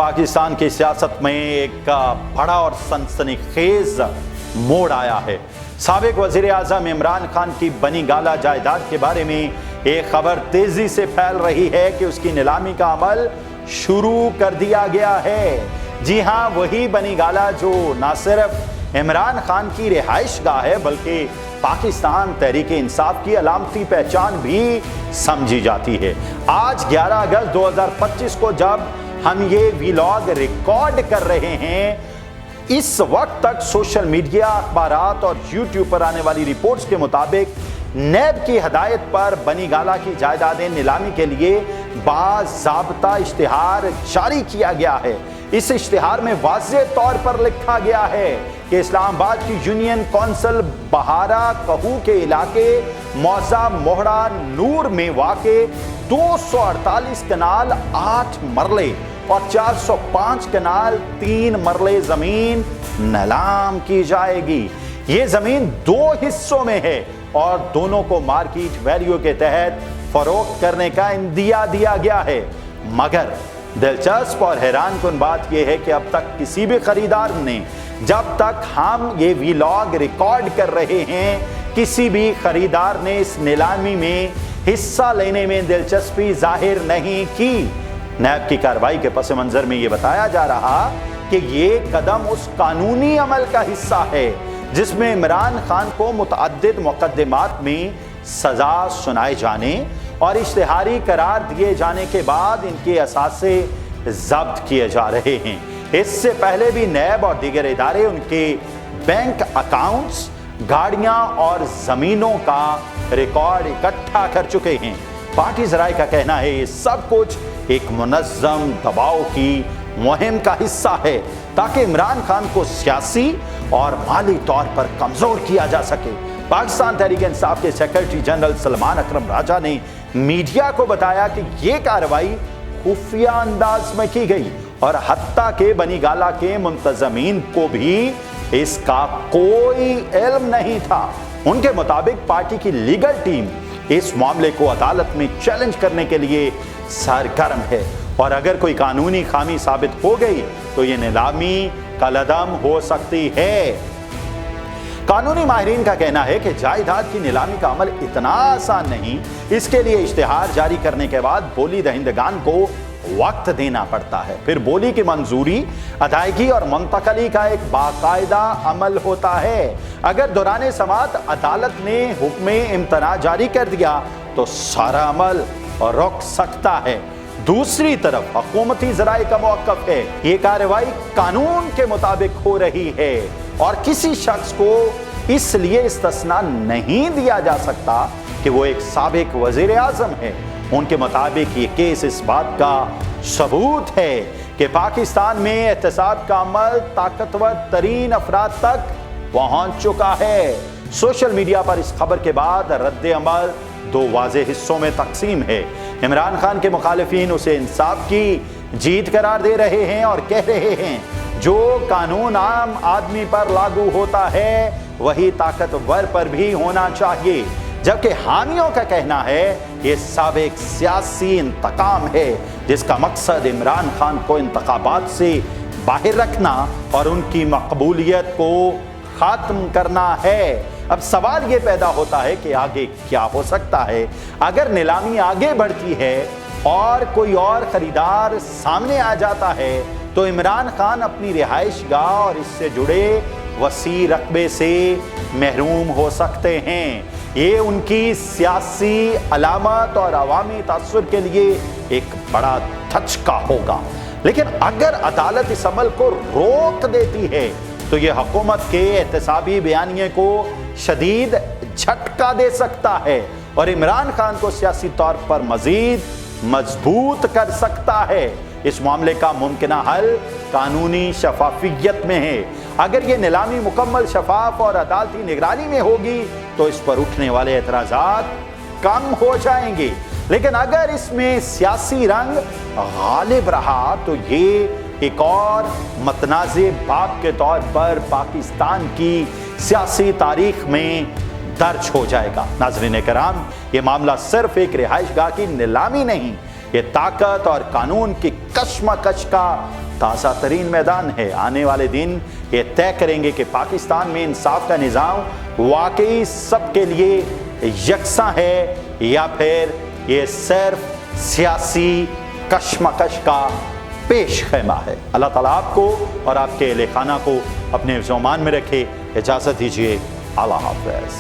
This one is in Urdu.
پاکستان کی سیاست میں ایک بڑا اور سنسنیخیز موڑ آیا ہے۔ سابق وزیر اعظم عمران خان کی بنی گالہ جائیداد کے بارے میں ایک خبر تیزی سے پھیل رہی ہے کہ اس کی نیلامی کا عمل شروع کر دیا گیا ہے۔ جی ہاں، وہی بنی گالہ جو نہ صرف عمران خان کی رہائش گاہ ہے بلکہ پاکستان تحریک انصاف کی علامتی پہچان بھی سمجھی جاتی ہے۔ آج 11 اگست 2025 کو جب ہم یہ ویلاگ ریکارڈ کر رہے ہیں، اس وقت تک سوشل میڈیا، اخبارات اور یوٹیوب پر آنے والی رپورٹس کے مطابق نیب کی ہدایت پر بنی گالہ کی جائیدادیں نیلامی کے لیے باضابطہ اشتہار جاری کیا گیا ہے۔ اس اشتہار میں واضح طور پر لکھا گیا ہے کہ اسلام آباد کی یونین کونسل بہارا کہو کے علاقے موضع موہڑا نور میں واقع 248 کنال 8 مرلے اور 405 کنال 3 مرلے زمین نیلام کی جائے گی۔ یہ زمین 2 حصوں میں ہے اور دونوں کو مارکیٹ ویلیو کے تحت فروخت کرنے کا عندیہ دیا گیا ہے، مگر دلچسپ اور حیران کن بات یہ ہے کہ اب تک کسی بھی خریدار نے، جب تک ہم یہ ویلاگ ریکارڈ کر رہے ہیں، کسی بھی خریدار نے اس نیلامی میں حصہ لینے میں دلچسپی ظاہر نہیں کی۔ نیب کی کارروائی کے پس منظر میں یہ بتایا جا رہا کہ یہ قدم اس قانونی عمل کا حصہ ہے جس میں عمران خان کو متعدد مقدمات میں سزا سنائے جانے اور اشتہاری قرار دیے جانے کے بعد ان کے اثاثے ضبط کیے جا رہے ہیں۔ اس سے پہلے بھی نیب اور دیگر ادارے ان کے بینک اکاؤنٹس، گاڑیاں اور زمینوں کا ریکارڈ اکٹھا کر چکے ہیں۔ پارٹی ذرائع کا کہنا ہے یہ سب کچھ ایک منظم دباؤ کی مہم کا حصہ ہے تاکہ عمران خان کو سیاسی اور مالی طور پر کمزور کیا جا سکے۔ پاکستان تحریک انصاف کے سیکرٹری جنرل سلمان اکرم راجہ نے میڈیا کو بتایا کہ یہ کارروائی خفیہ انداز میں کی گئی اور حتیٰ کہ بنی گالہ کے منتظمین کو بھی اس کا کوئی علم نہیں تھا۔ ان کے مطابق پارٹی کی لیگل ٹیم اس معاملے کو عدالت میں چیلنج کرنے کے لیے سرگرم ہے اور اگر کوئی قانونی خامی ثابت ہو گئی تو یہ نیلامی کالعدم ہو سکتی ہے۔ قانونی ماہرین کا کہنا ہے کہ جائیداد کی نیلامی کا عمل اتنا آسان نہیں۔ اس کے لیے اشتہار جاری کرنے کے بعد بولی دہندگان کو وقت دینا پڑتا ہے، پھر بولی کی منظوری، ادائیگی اور منتقلی کا ایک باقاعدہ عمل ہوتا ہے۔ اگر دوران سماعت عدالت نے حکم امتناع جاری کر دیا تو سارا عمل رک سکتا ہے۔ دوسری طرف حکومتی ذرائع کا موقف ہے یہ کارروائی قانون کے مطابق ہو رہی ہے اور کسی شخص کو اس لیے استثناء نہیں دیا جا سکتا کہ وہ ایک سابق وزیر اعظم ہے۔ ان کے مطابق یہ کیس اس بات کا ثبوت ہے کہ پاکستان میں احتساب کا عمل طاقتور ترین افراد تک پہنچ چکا ہے۔ سوشل میڈیا پر اس خبر کے بعد رد عمل 2 واضح حصوں میں تقسیم ہے۔ عمران خان کے مخالفین اسے انصاف کی جیت قرار دے رہے ہیں اور کہہ رہے ہیں جو قانون عام آدمی پر لاگو ہوتا ہے وہی طاقتور پر بھی ہونا چاہیے، جبکہ حامیوں کا کہنا ہے یہ سابق سیاسی انتقام ہے جس کا مقصد عمران خان کو انتخابات سے باہر رکھنا اور ان کی مقبولیت کو ختم کرنا ہے۔ اب سوال یہ پیدا ہوتا ہے کہ آگے کیا ہو سکتا ہے؟ اگر نیلامی آگے بڑھتی ہے اور کوئی اور خریدار سامنے آ جاتا ہے تو عمران خان اپنی رہائش گاہ اور اس سے جڑے وسیع رقبے سے محروم ہو سکتے ہیں۔ یہ ان کی سیاسی علامت اور عوامی تاثر کے لیے ایک بڑا دھچکا ہوگا، لیکن اگر عدالت اس عمل کو روک دیتی ہے تو یہ حکومت کے احتسابی بیانیے کو شدید جھٹکا دے سکتا ہے اور عمران خان کو سیاسی طور پر مزید مضبوط کر سکتا ہے۔ اس معاملے کا ممکنہ حل قانونی شفافیت میں ہے۔ اگر یہ نیلامی مکمل شفاف اور عدالتی نگرانی میں ہوگی تو اس پر اٹھنے والے اعتراضات کم ہو جائیں گے، لیکن اگر اس میں سیاسی رنگ غالب رہا تو یہ ایک اور متنازع باب کے طور پر پاکستان کی سیاسی تاریخ میں درج ہو جائے گا۔ ناظرین کرام، یہ معاملہ صرف ایک رہائش گاہ کی نیلامی نہیں، یہ طاقت اور قانون کی کشمکش کا تازہ ترین میدان ہے۔ آنے والے دن یہ طے کریں گے کہ پاکستان میں انصاف کا نظام واقعی سب کے لیے یکساں ہے یا پھر یہ صرف سیاسی کشمکش کا پیش خیمہ ہے۔ اللہ تعالیٰ آپ کو اور آپ کے اہل خانہ کو اپنے حفظ و امان میں رکھے۔ اجازت دیجیے، اللہ حافظ۔